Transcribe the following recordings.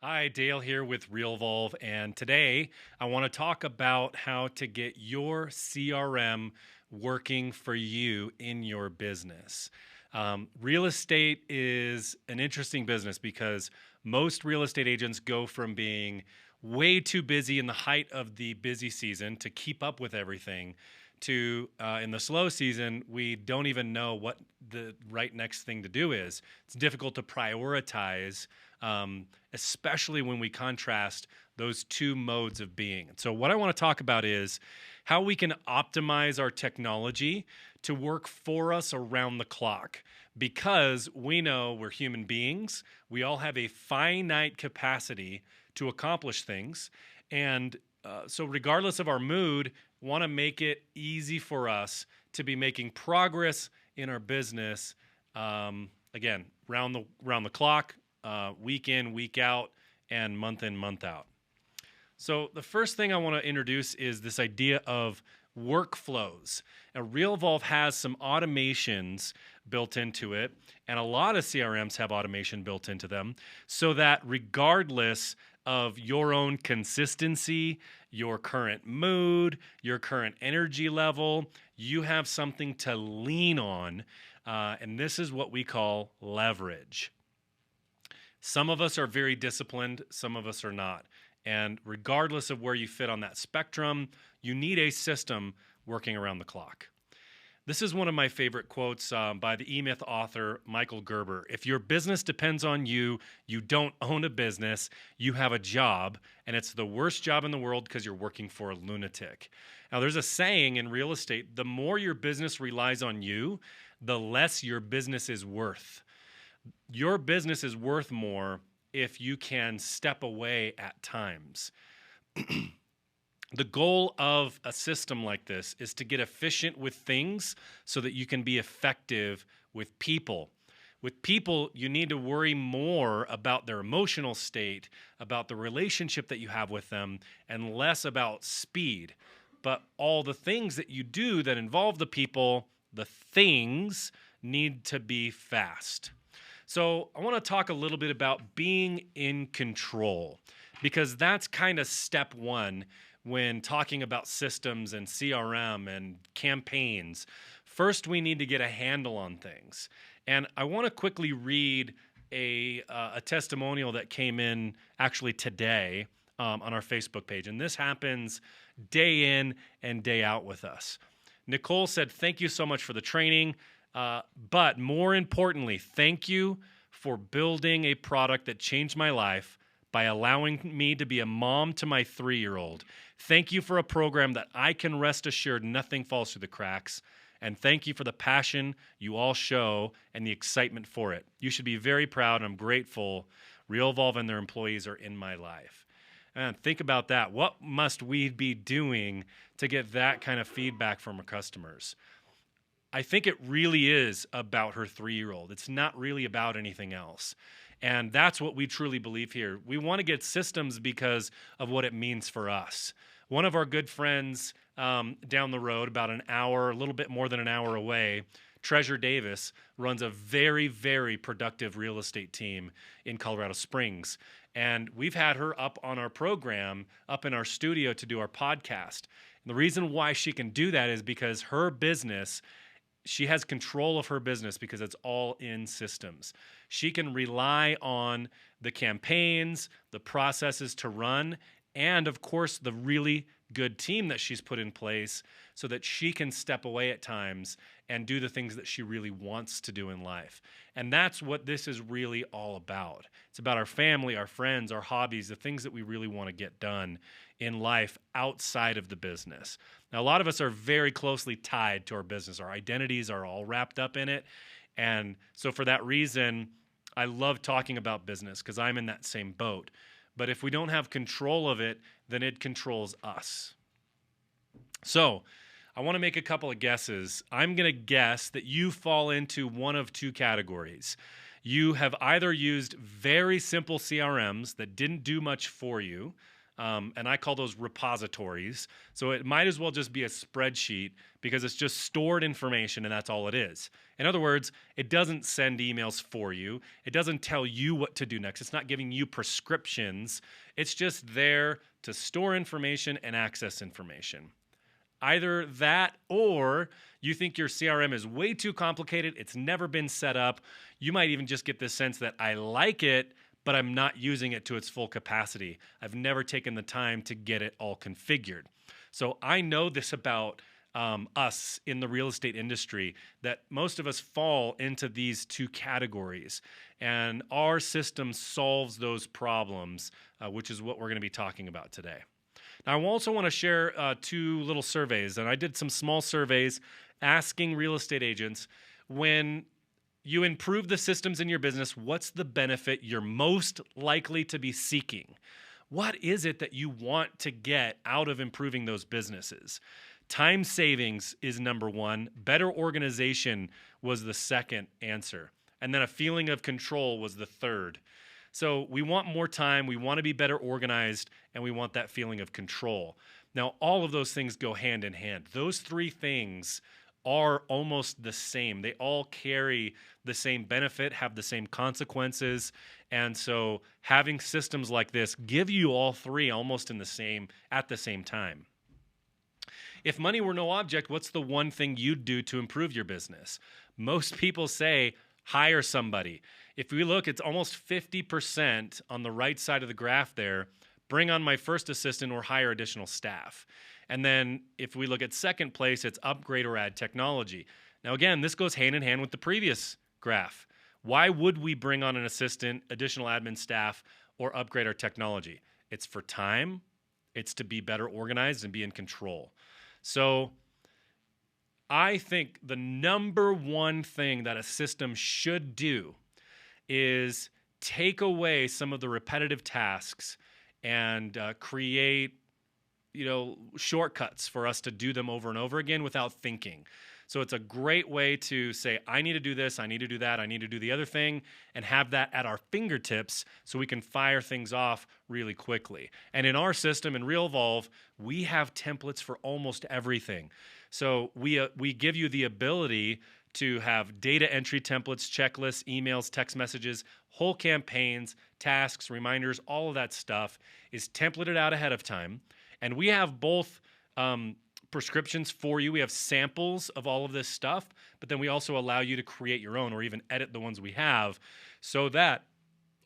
Hi, Dale here with Realvolve, and today I want to talk about how to get your CRM working for you in your business. Real estate is an interesting business because most real estate agents go from being way too busy in the height of the busy season to keep up with everything to in the slow season, we don't even know what the right next thing to do is. It's difficult to prioritize, especially when we contrast those two modes of being. So, what I want to talk about is how we can optimize our technology to work for us around the clock. Because we know we're human beings, we all have a finite capacity to accomplish things. And so, regardless of our mood, want to make it easy for us to be making progress in our business. Again, round the clock, week in, week out, and month in, month out. So the first thing I want to introduce is this idea of workflows. Now, Realvolve has some automations built into it, and a lot of CRMs have automation built into them, so that regardless of your own consistency, your current mood, your current energy level, you have something to lean on, and this is what we call leverage. Some of us are very disciplined, some of us are not. And regardless of where you fit on that spectrum, you need a system working around the clock. This is one of my favorite quotes by the E-Myth author, Michael Gerber. If your business depends on you, you don't own a business, you have a job, and it's the worst job in the world because you're working for a lunatic. Now, there's a saying in real estate, the more your business relies on you, the less your business is worth. Your business is worth more if you can step away at times. The goal of a system like this is to get efficient with things so that you can be effective with people. With people, you need to worry more about their emotional state, about the relationship that you have with them, and less about speed. But all the things that you do that involve the people, the things need to be fast. So I want to talk a little bit about being in control, because that's kind of step one when talking about systems and CRM and campaigns. First, we need to get a handle on things. And I want to quickly read a testimonial that came in actually today on our Facebook page. And this happens day in and day out with us. Nicole said, "Thank you so much for the training. But more importantly, thank you for building a product that changed my life by allowing me to be a mom to my 3-year-old. Thank you for a program that I can rest assured nothing falls through the cracks. And thank you for the passion you all show and the excitement for it. You should be very proud, and I'm grateful Realvolve and their employees are in my life." And think about that. What must we be doing to get that kind of feedback from our customers? I think it really is about her 3-year-old. It's not really about anything else. And that's what we truly believe here. We want to get systems because of what it means for us. One of our good friends down the road, about an hour, a little bit more than an hour away, Treasure Davis, runs a very, very productive real estate team in Colorado Springs. And we've had her up on our program, up in our studio to do our podcast. And the reason why she can do that is because her business, she has control of her business because it's all in systems. She can rely on the campaigns, the processes to run, and of course, the really good team that she's put in place so that she can step away at times and do the things that she really wants to do in life. And that's what this is really all about. It's about our family, our friends, our hobbies, the things that we really want to get done in life outside of the business. Now, a lot of us are very closely tied to our business. Our identities are all wrapped up in it. And so for that reason, I love talking about business because I'm in that same boat. But if we don't have control of it, then it controls us. So I want to make a couple of guesses. I'm going to guess that you fall into one of two categories. You have either used very simple CRMs that didn't do much for you, and I call those repositories. So it might as well just be a spreadsheet because it's just stored information and that's all it is. In other words, it doesn't send emails for you. It doesn't tell you what to do next. It's not giving you prescriptions. It's just there to store information and access information. Either that or you think your CRM is way too complicated. It's never been set up. You might even just get this sense that I like it, but I'm not using it to its full capacity. I've never taken the time to get it all configured. So I know this about us in the real estate industry, that most of us fall into these two categories. And our system solves those problems, which is what we're going to be talking about today. Now, I also want to share two little surveys, and I did some small surveys asking real estate agents, when you improve the systems in your business, what's the benefit you're most likely to be seeking? What is it that you want to get out of improving those businesses? Time savings is number one. Better organization was the second answer. And then a feeling of control was the third. So we want more time, we want to be better organized, and we want that feeling of control. Now, all of those things go hand in hand. Those three things are almost the same. They all carry the same benefit, have the same consequences. And so having systems like this give you all three almost at the same time. If money were no object, what's the one thing you'd do to improve your business? Most people say, hire somebody. If we look, it's almost 50% on the right side of the graph there. Bring on my first assistant or hire additional staff. And then if we look at second place, it's upgrade or add technology. Now, again, this goes hand in hand with the previous graph. Why would we bring on an assistant, additional admin staff, or upgrade our technology? It's for time. It's to be better organized and be in control. So I think the number one thing that a system should do is take away some of the repetitive tasks and create, shortcuts for us to do them over and over again without thinking. So it's a great way to say, I need to do this, I need to do that, I need to do the other thing, and have that at our fingertips so we can fire things off really quickly. And in our system, in Realvolve, we have templates for almost everything. So we give you the ability to have data entry templates, checklists, emails, text messages, whole campaigns, tasks, reminders, all of that stuff is templated out ahead of time. And we have both prescriptions for you. We have samples of all of this stuff, but then we also allow you to create your own or even edit the ones we have so that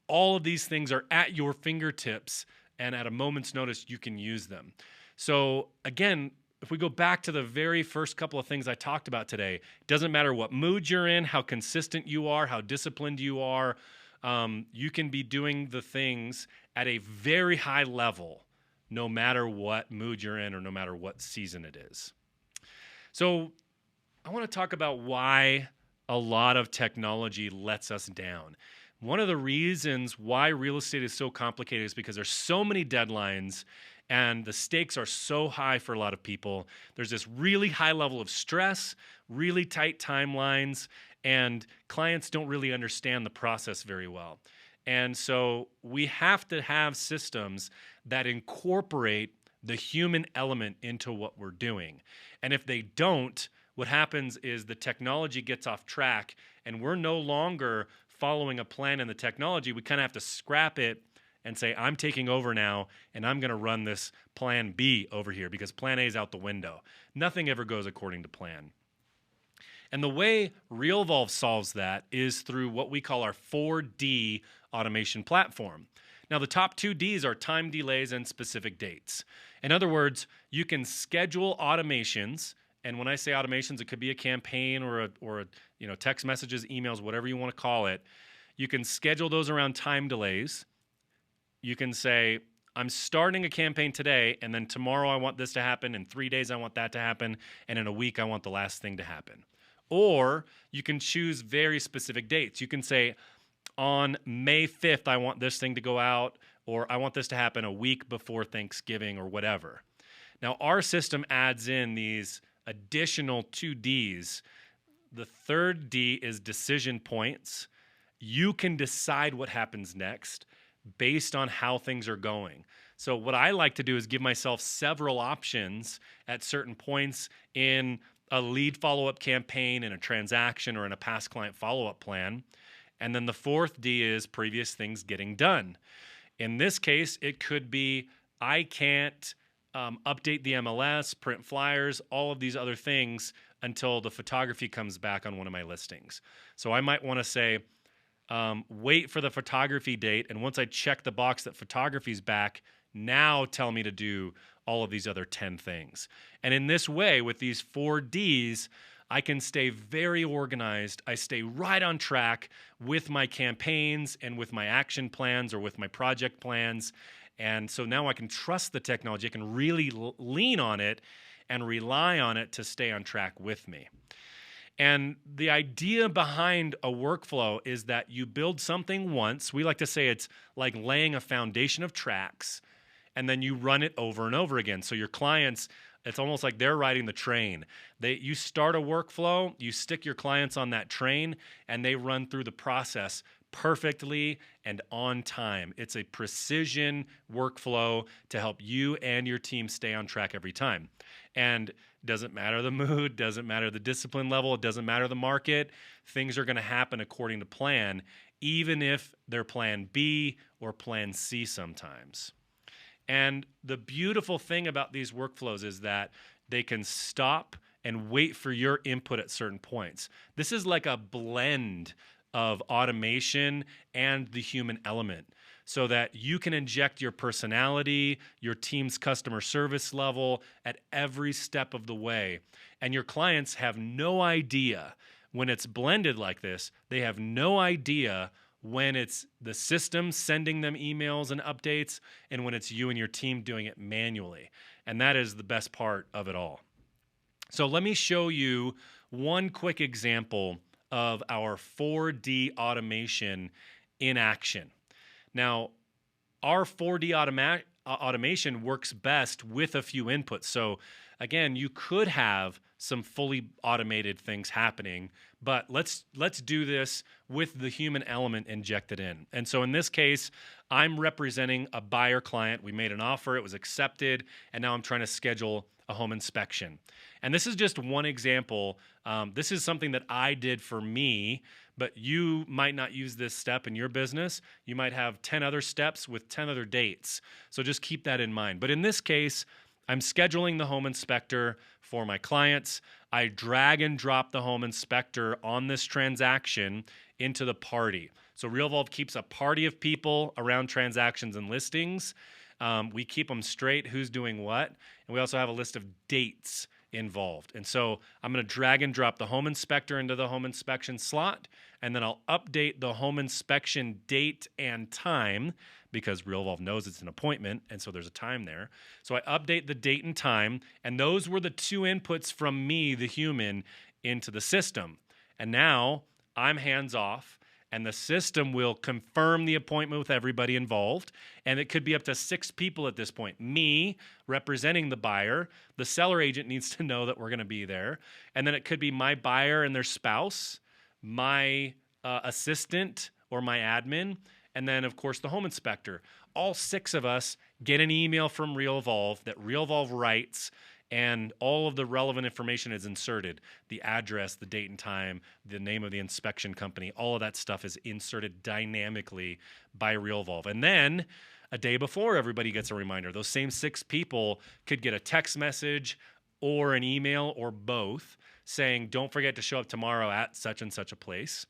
all of these things are at your fingertips and at a moment's notice you can use them. So again, if we go back to the very first couple of things I talked about today, it doesn't matter what mood you're in, how consistent you are, how disciplined you are, you can be doing the things at a very high level no matter what mood you're in or no matter what season it is. So I want to talk about why a lot of technology lets us down. One of the reasons why real estate is so complicated is because there's so many deadlines and the stakes are so high for a lot of people. There's this really high level of stress, really tight timelines, and clients don't really understand the process very well. And so we have to have systems that incorporate the human element into what we're doing. And if they don't, what happens is the technology gets off track and we're no longer following a plan in the technology. We kind of have to scrap it and say, I'm taking over now and I'm going to run this plan B over here because plan A is out the window. Nothing ever goes according to plan. And the way Realvolve solves that is through what we call our 4D automation platform. Now, the top two Ds are time delays and specific dates. In other words, you can schedule automations, and when I say automations, it could be a campaign or a text messages, emails, whatever you want to call it. You can schedule those around time delays. You can say, I'm starting a campaign today, and then tomorrow I want this to happen, in 3 days I want that to happen, and in a week I want the last thing to happen. Or you can choose very specific dates. You can say, on May 5th, I want this thing to go out, or I want this to happen a week before Thanksgiving or whatever. Now, our system adds in these additional 2 Ds. The third D is decision points. You can decide what happens next. based on how things are going. So what I like to do is give myself several options at certain points in a lead follow-up campaign, in a transaction, or in a past client follow-up plan. And then the fourth D is previous things getting done. In this case, it could be I can't update the MLS, print flyers, all of these other things until the photography comes back on one of my listings. So I might want to say, wait for the photography date. And once I check the box that photography's back, now tell me to do all of these other 10 things. And in this way, with these 4 Ds, I can stay very organized. I stay right on track with my campaigns and with my action plans or with my project plans. And so now I can trust the technology. I can really lean on it and rely on it to stay on track with me. And the idea behind a workflow is that you build something once. We like to say it's like laying a foundation of tracks, and then you run it over and over again. So your clients, it's almost like they're riding the train. You start a workflow, you stick your clients on that train, and they run through the process perfectly and on time. It's a precision workflow to help you and your team stay on track every time. And doesn't matter the mood, doesn't matter the discipline level, it doesn't matter the market. Things are going to happen according to plan, even if they're plan B or plan C sometimes. And the beautiful thing about these workflows is that they can stop and wait for your input at certain points. This is like a blend of automation and the human element, so that you can inject your personality, your team's customer service level at every step of the way. And your clients have no idea when it's blended like this. They have no idea when it's the system sending them emails and updates and when it's you and your team doing it manually. And that is the best part of it all. So let me show you one quick example of our 4D automation in action. Now, our 4D automation works best with a few inputs. So again, you could have some fully automated things happening, but let's do this with the human element injected in. And so in this case, I'm representing a buyer client. We made an offer, it was accepted, and now I'm trying to schedule a home inspection. And this is just one example. This is something that I did for me, but you might not use this step in your business. You might have 10 other steps with 10 other dates. So just keep that in mind. But in this case, I'm scheduling the home inspector for my clients. I drag and drop the home inspector on this transaction into the party. So Realvolve keeps a party of people around transactions and listings. We keep them straight, who's doing what. And we also have a list of dates involved. And so I'm going to drag and drop the home inspector into the home inspection slot, and then I'll update the home inspection date and time, because Realvolve knows it's an appointment, and so there's a time there. So I update the date and time, and those were the 2 inputs from me, the human, into the system. And now I'm hands off, and the system will confirm the appointment with everybody involved. And it could be up to 6 people at this point. Me representing the buyer. The seller agent needs to know that we're going to be there. And then it could be my buyer and their spouse, my assistant or my admin, and then, of course, the home inspector. All 6 of us get an email from Realvolve that Realvolve writes, and all of the relevant information is inserted. The address, the date and time, the name of the inspection company, all of that stuff is inserted dynamically by Realvolve. And then a day before, everybody gets a reminder. Those same 6 people could get a text message or an email or both saying, don't forget to show up tomorrow at such and such a place.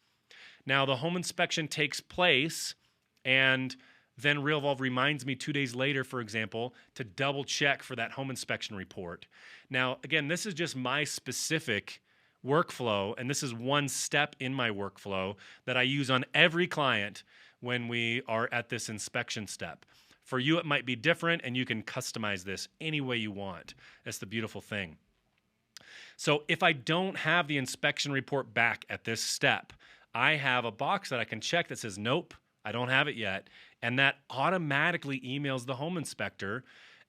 Now, the home inspection takes place, and then Realvolve reminds me 2 days later, for example, to double check for that home inspection report. Now, again, this is just my specific workflow, and this is one step in my workflow that I use on every client when we are at this inspection step. For you, it might be different, and you can customize this any way you want. That's the beautiful thing. So if I don't have the inspection report back at this step, I have a box that I can check that says, nope, I don't have it yet. And that automatically emails the home inspector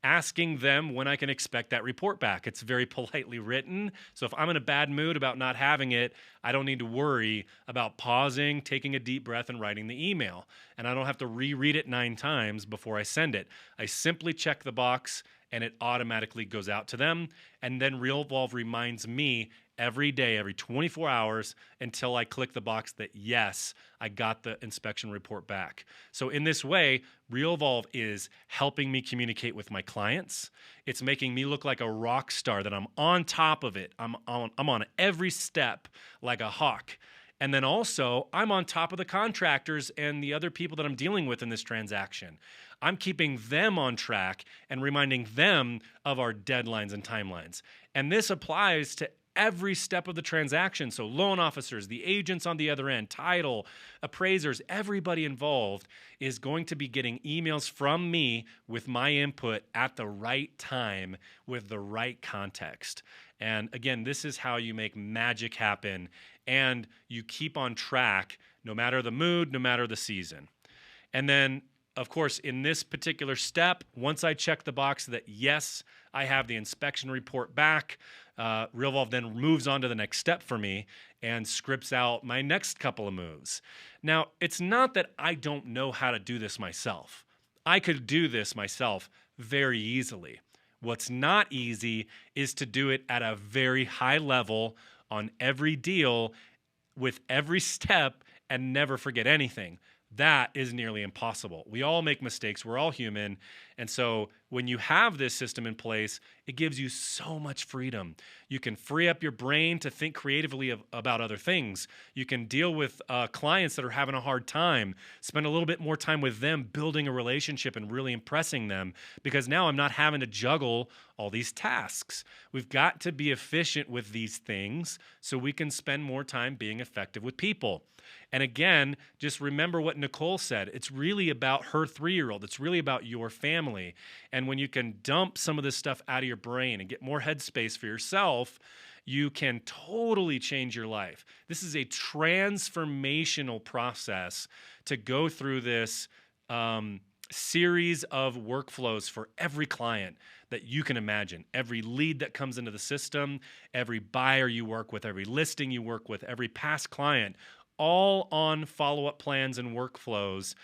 asking them when I can expect that report back. It's very politely written. So if I'm in a bad mood about not having it, I don't need to worry about pausing, taking a deep breath, and writing the email. And I don't have to reread it 9 times before I send it. I simply check the box and it automatically goes out to them. And then Realvolve reminds me every day, every 24 hours, until I click the box that, yes, I got the inspection report back. So in this way, Realvolve is helping me communicate with my clients. It's making me look like a rock star, that I'm on top of it. I'm on every step like a hawk. And then also, I'm on top of the contractors and the other people that I'm dealing with in this transaction. I'm keeping them on track and reminding them of our deadlines and timelines. And this applies to every step of the transaction. So loan officers, the agents on the other end, title, appraisers, everybody involved is going to be getting emails from me with my input at the right time with the right context. And again, this is how you make magic happen and you keep on track no matter the mood, no matter the season. And then, of course, in this particular step, once I check the box that, yes, I have the inspection report back, Realvolve then moves on to the next step for me and scripts out my next couple of moves. Now, it's not that I don't know how to do this myself. I could do this myself very easily. What's not easy is to do it at a very high level on every deal with every step and never forget anything. That is nearly impossible. We all make mistakes. We're all human. And so when you have this system in place, it gives you so much freedom. You can free up your brain to think creatively about other things. You can deal with clients that are having a hard time, spend a little bit more time with them, building a relationship and really impressing them, because now I'm not having to juggle all these tasks. We've got to be efficient with these things so we can spend more time being effective with people. And again, just remember what Nicole said. It's really about her 3-year-old. It's really about your family. And when you can dump some of this stuff out of your brain and get more headspace for yourself, you can totally change your life. This is a transformational process to go through this series of workflows for every client that you can imagine. Every lead that comes into the system, every buyer you work with, every listing you work with, every past client, all on follow-up plans and workflows,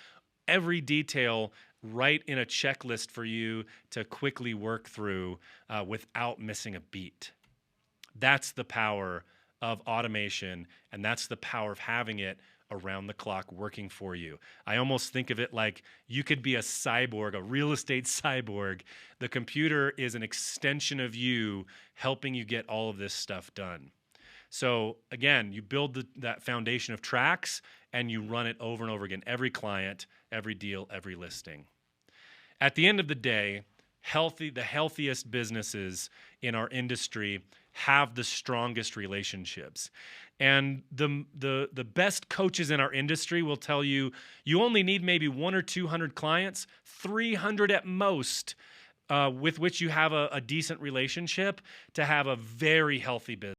every detail right in a checklist for you to quickly work through without missing a beat. That's the power of automation, and that's the power of having it around the clock working for you. I almost think of it like you could be a cyborg, a real estate cyborg. The computer is an extension of you, helping you get all of this stuff done. So again, you build that foundation of tracks and you run it over and over again, every client, every deal, every listing. At the end of the day, the healthiest businesses in our industry have the strongest relationships. And the best coaches in our industry will tell you, you only need maybe 100 or 200 clients, 300 at most, with which you have a decent relationship to have a very healthy business.